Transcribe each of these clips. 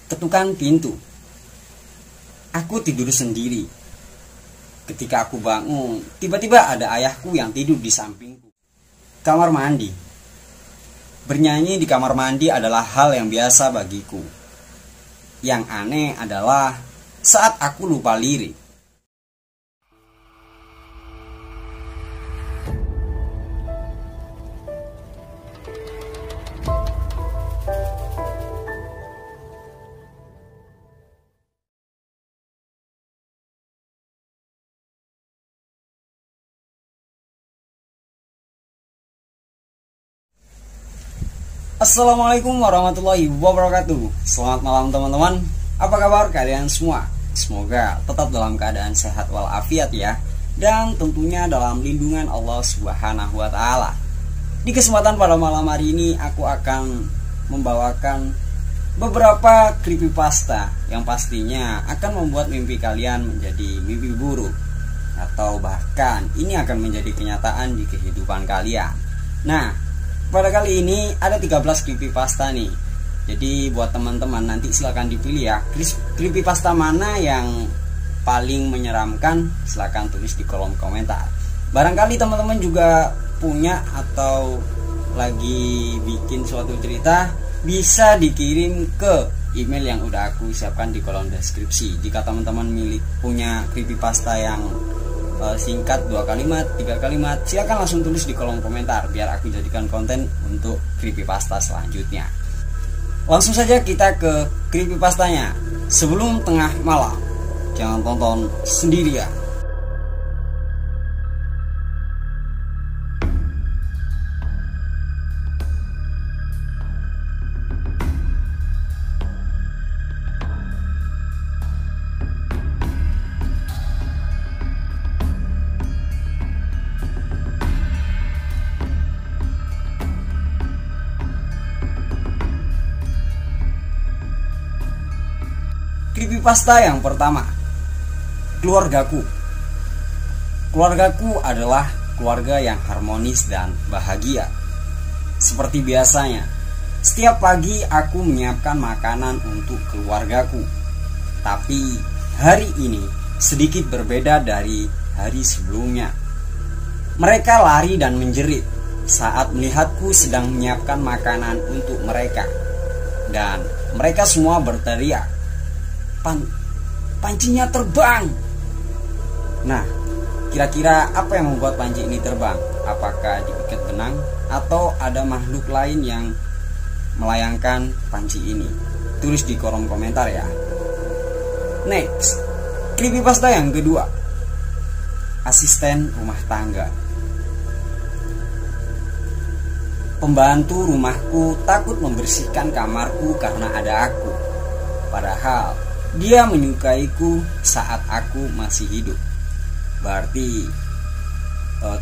Ketukan pintu. Aku tidur sendiri. Ketika aku bangun, tiba-tiba ada ayahku yang tidur di sampingku. Kamar mandi. Bernyanyi di kamar mandi adalah hal yang biasa bagiku. Yang aneh adalah saat aku lupa lirik. Assalamualaikum warahmatullahi wabarakatuh. Selamat malam teman-teman. Apa kabar kalian semua? Semoga tetap dalam keadaan sehat walafiat ya. Dan tentunya dalam lindungan Allah Subhanahu wa taala. Di kesempatan pada malam hari ini aku akan membawakan beberapa creepypasta yang pastinya akan membuat mimpi kalian menjadi mimpi buruk, atau bahkan ini akan menjadi kenyataan di kehidupan kalian. Nah, pada kali ini ada 13 creepypasta nih. Jadi buat teman-teman nanti silahkan dipilih ya, creepypasta mana yang paling menyeramkan, silahkan tulis di kolom komentar. Barangkali teman-teman juga punya atau lagi bikin suatu cerita, bisa dikirim ke email yang udah aku siapkan di kolom deskripsi. Jika teman-teman punya creepypasta yang singkat 2 kalimat, 3 kalimat, silakan langsung tulis di kolom komentar biar aku jadikan konten untuk creepypasta selanjutnya. Langsung saja kita ke creepypastanya. Sebelum tengah malam, jangan tonton sendirian. Creepypasta yang pertama, keluargaku. Keluargaku adalah keluarga yang harmonis dan bahagia. Seperti biasanya, setiap pagi aku menyiapkan makanan untuk keluargaku. Tapi hari ini sedikit berbeda dari hari sebelumnya. Mereka lari dan menjerit saat melihatku sedang menyiapkan makanan untuk mereka. Dan mereka semua berteriak, pancinya terbang. Nah, kira-kira apa yang membuat panci ini terbang? Apakah diikat benang atau ada makhluk lain yang melayangkan panci ini? Tulis di kolom komentar ya. Next, creepypasta yang kedua, asisten rumah tangga. Pembantu rumahku takut membersihkan kamarku karena ada aku. Padahal dia menyukaiku saat aku masih hidup. Berarti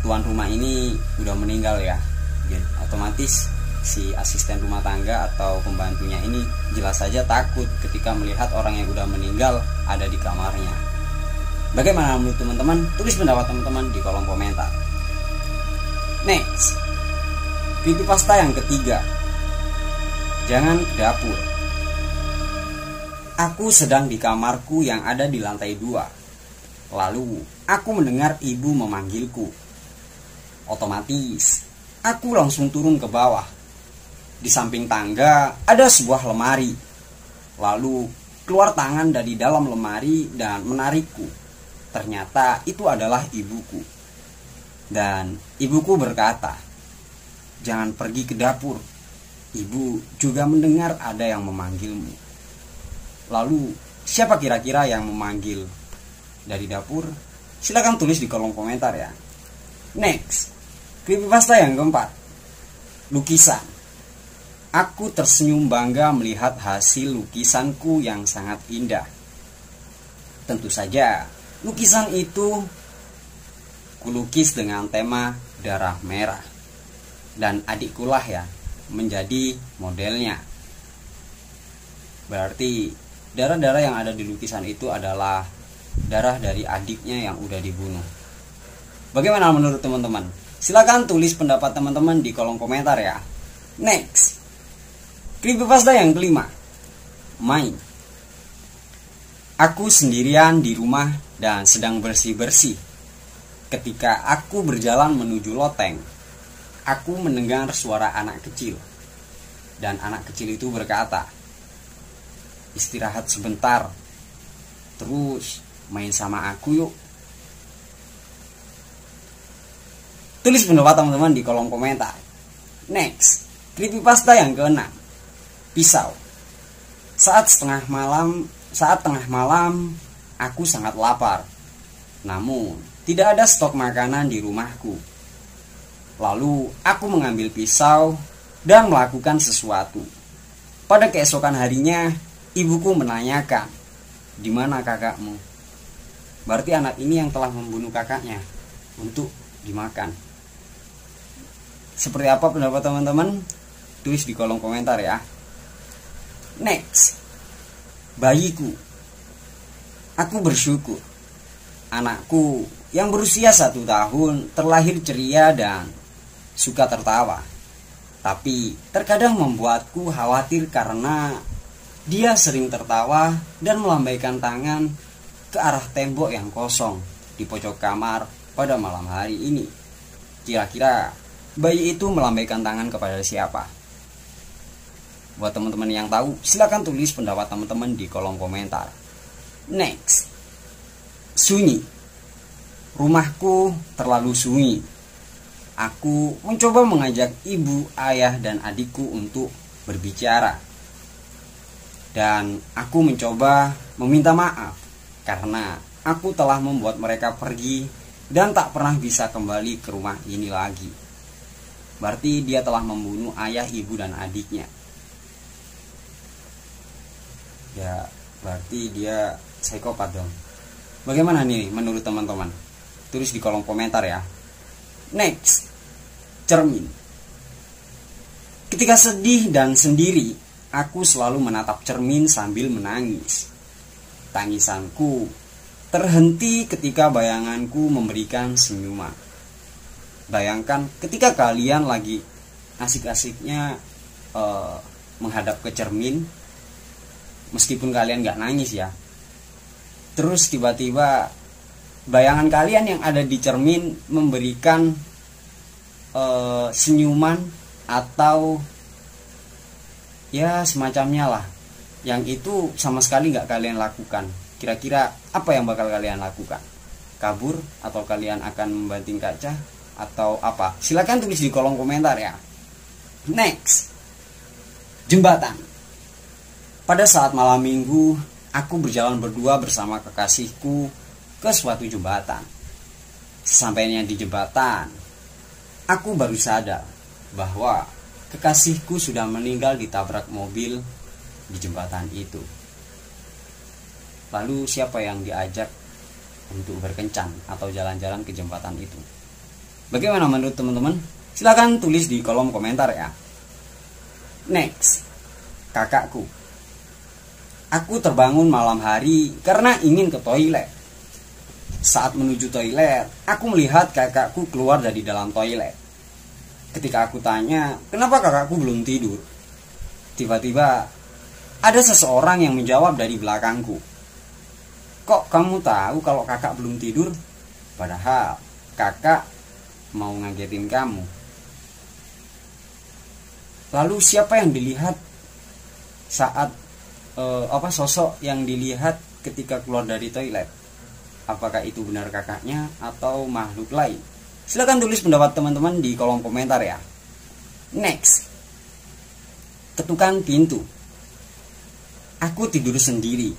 tuan rumah ini udah meninggal ya. Jadi, otomatis si asisten rumah tangga atau pembantunya ini jelas saja takut ketika melihat orang yang udah meninggal ada di kamarnya. Bagaimana menurut teman-teman? Tulis pendapat teman-teman di kolom komentar. Next, creepypasta yang ketiga, jangan ke dapur. Aku sedang di kamarku yang ada di lantai 2. Lalu aku mendengar ibu memanggilku. Otomatis aku langsung turun ke bawah. Di samping tangga ada sebuah lemari. Lalu keluar tangan dari dalam lemari dan menarikku. Ternyata itu adalah ibuku. Dan ibuku berkata, "Jangan pergi ke dapur. Ibu juga mendengar ada yang memanggilmu." Lalu siapa kira-kira yang memanggil dari dapur? Silahkan tulis di kolom komentar ya. Next, creepypasta yang keempat, lukisan. Aku tersenyum bangga melihat hasil lukisanku yang sangat indah. Tentu saja lukisan itu kulukis dengan tema darah merah. Dan adikkulah ya menjadi modelnya. Berarti darah-darah yang ada di lukisan itu adalah darah dari adiknya yang udah dibunuh. Bagaimana menurut teman-teman? Silakan tulis pendapat teman-teman di kolom komentar ya. Next, creepypasta yang kelima, main. Aku sendirian di rumah dan sedang bersih-bersih. Ketika aku berjalan menuju loteng, aku mendengar suara anak kecil. Dan anak kecil itu berkata, "Istirahat sebentar, terus main sama aku yuk." Tulis pendapat teman-teman di kolom komentar. Next, creepypasta yang ke-6, pisau. Saat tengah malam, aku sangat lapar. Namun, tidak ada stok makanan di rumahku. Lalu, aku mengambil pisau dan melakukan sesuatu. Pada keesokan harinya, ibuku menanyakan, "Di mana kakakmu?" Berarti anak ini yang telah membunuh kakaknya untuk dimakan. Seperti apa pendapat teman-teman? Tulis di kolom komentar ya. Next, bayiku. Aku bersyukur anakku yang berusia 1 tahun terlahir ceria dan suka tertawa. Tapi terkadang membuatku khawatir karena dia sering tertawa dan melambaikan tangan ke arah tembok yang kosong di pojok kamar pada malam hari ini. Kira-kira bayi itu melambaikan tangan kepada siapa? Buat teman-teman yang tahu, silakan tulis pendapat teman-teman di kolom komentar. Next, sunyi. Rumahku terlalu sunyi. Aku mencoba mengajak ibu, ayah, dan adikku untuk berbicara. Dan aku mencoba meminta maaf karena aku telah membuat mereka pergi dan tak pernah bisa kembali ke rumah ini lagi. Berarti dia telah membunuh ayah, ibu, dan adiknya. Ya, berarti dia psikopat dong. Bagaimana nih menurut teman-teman? Tulis di kolom komentar ya. Next, cermin. Ketika sedih dan sendiri, aku selalu menatap cermin sambil menangis. Tangisanku terhenti ketika bayanganku memberikan senyuman. Bayangkan ketika kalian lagi asik-asiknya menghadap ke cermin, meskipun kalian gak nangis ya, terus tiba-tiba bayangan kalian yang ada di cermin memberikan senyuman atau ya semacamnya lah, yang itu sama sekali gak kalian lakukan. Kira-kira apa yang bakal kalian lakukan? Kabur atau kalian akan membanting kaca atau apa? Silakan tulis di kolom komentar ya. Next, jembatan. Pada saat malam minggu, aku berjalan berdua bersama kekasihku ke suatu jembatan. Sesampainya di jembatan, aku baru sadar bahwa kekasihku sudah meninggal ditabrak mobil di jembatan itu. Lalu siapa yang diajak untuk berkencan atau jalan-jalan ke jembatan itu? Bagaimana menurut teman-teman? Silahkan tulis di kolom komentar ya. Next, kakakku. Aku terbangun malam hari karena ingin ke toilet. Saat menuju toilet, aku melihat kakakku keluar dari dalam toilet. Ketika aku tanya, kenapa kakakku belum tidur? Tiba-tiba, ada seseorang yang menjawab dari belakangku. Kok kamu tahu kalau kakak belum tidur? Padahal kakak mau ngagetin kamu. Lalu siapa yang dilihat saat sosok yang dilihat ketika keluar dari toilet? Apakah itu benar kakaknya atau makhluk lain? Silahkan tulis pendapat teman-teman di kolom komentar ya. Next, ketukan pintu. Aku tidur sendiri.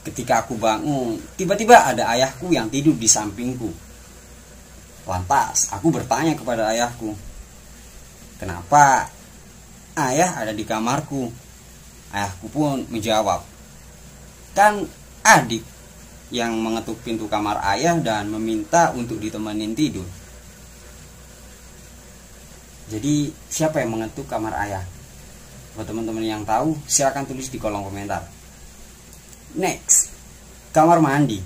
Ketika aku bangun, tiba-tiba ada ayahku yang tidur di sampingku. Lantas aku bertanya kepada ayahku, kenapa ayah ada di kamarku? Ayahku pun menjawab, kan adik yang mengetuk pintu kamar ayah dan meminta untuk ditemenin tidur. Jadi siapa yang mengetuk kamar ayah? Buat teman-teman yang tahu, silakan tulis di kolom komentar. Next, kamar mandi.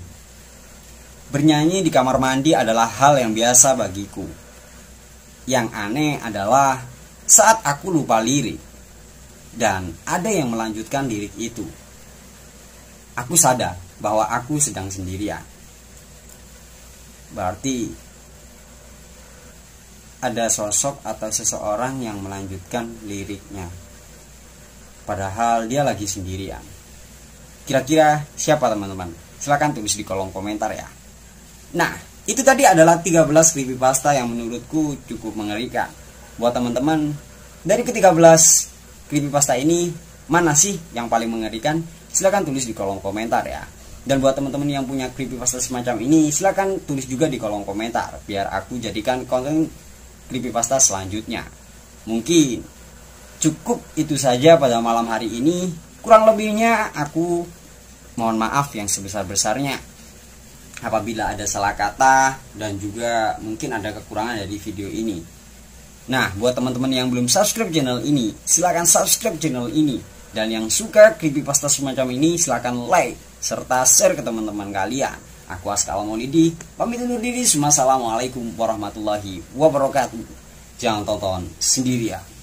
Bernyanyi di kamar mandi adalah hal yang biasa bagiku. Yang aneh adalah saat aku lupa lirik dan ada yang melanjutkan lirik itu. aku sadar bahwa aku sedang sendirian. Berarti ada sosok atau seseorang yang melanjutkan liriknya, padahal dia lagi sendirian. Kira-kira siapa teman-teman? Silahkan tulis di kolom komentar ya. Nah, itu tadi adalah 13 creepypasta yang menurutku cukup mengerikan. Buat teman-teman, dari ke-13 creepypasta ini, mana sih yang paling mengerikan? Silahkan tulis di kolom komentar ya. Dan buat teman-teman yang punya creepypasta semacam ini, silahkan tulis juga di kolom komentar, biar aku jadikan konten creepypasta selanjutnya. Mungkin cukup itu saja pada malam hari ini. Kurang lebihnya aku mohon maaf yang sebesar-besarnya apabila ada salah kata dan juga mungkin ada kekurangan dari video ini. Nah, buat teman-teman yang belum subscribe channel ini, silahkan subscribe channel ini. Dan yang suka creepypasta semacam ini, silahkan like serta share ke teman-teman kalian. Aku Askal Maulidi, pamit undur diri. Assalamualaikum warahmatullahi wabarakatuh. Jangan tonton sendirian.